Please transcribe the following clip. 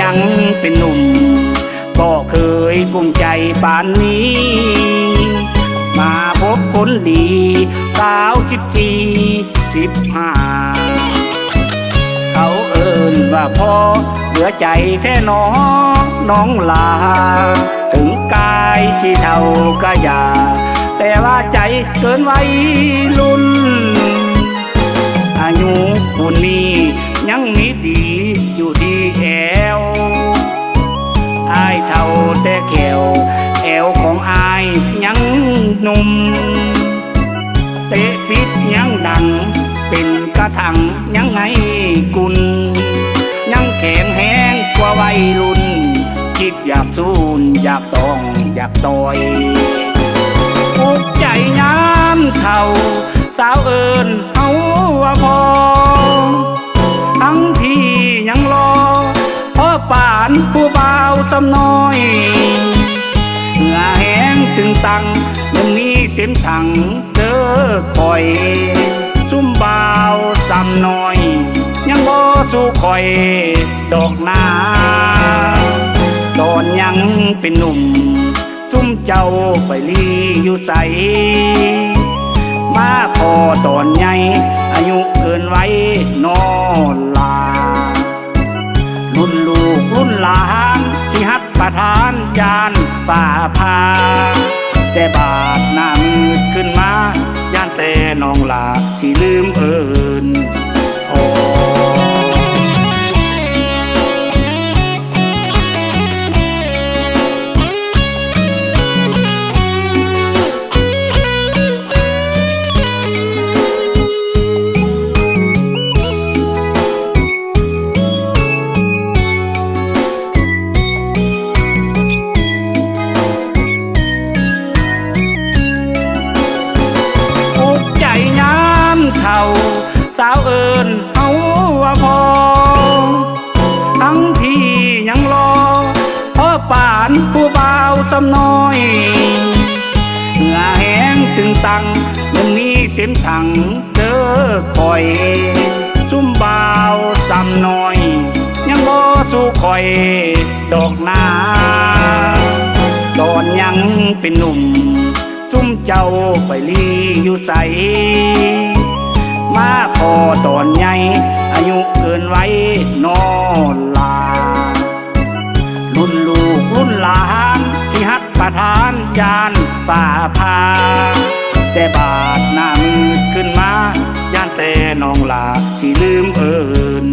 ยังเป็นหนุ่มก็เคยกุ้มใจปานนี้มาพบคนดีสาว14 15เขาเอิ้นว่าพอเหลือใจแค่น้องลาถึงกายที่เท่าก็อย่าแต่ว่าใจเกินวัยรุ่นอายุคนนี้ยังมีดีอยู่ที่แอวอายเท่าแต่แขวแอวของอายยังหนุ่มเตะปิดยังดังเป็นกระถังยังไงกุนยังแข็งแห้งกว่าวัยรุ่นคิดอยากสู้อยากต้องอยากต่อยภูมิใจยามเท่าสาวเอิญเอาว่าพอทั้งที่ยังรอพ่อป่านผู้บ่าวสำน้อยเหงื่อแห้งถึงตังยังนี้เต็มถังเด้อคอยซุ่มบ่าวสำน้อยยังบ่สู้คอยดอกนาตอนยังเป็นหนุ่มซุ่มเจ้าไปลีอยู่ใสมาพอตอนใหญ่อายุเกินไว้นอนลารุ่นลูกรุ่นหลานสิฮัดประทานจานฝ่าพาแต่บาดหน้ามืดขึ้นมาย่านแต่น้องลาสิลืมเอิ้นโอ้สาวเอิญเอาว่าพอทั้งที่ยังรอพ่อป่านผู้บ่าวสำน้อยเหงื่อแห้งถึงตังยังนี้เต็มถังเด้อคอยซุ่มบ่าวสำน้อยยังบ่สู้คอยดอกนาตอนยังเป็นหนุ่มซุ่มเจ้าไปลีอยู่ใสมาพอตอนใหญ่อายุเกินไว้นอนลารุ่นลูกรุ่นหลานสิฮัดประทานจานฝ่าพาแต่บาดหน้ามืดขึ้นมาย่านแต่น้องลาสิลืมเอิ้น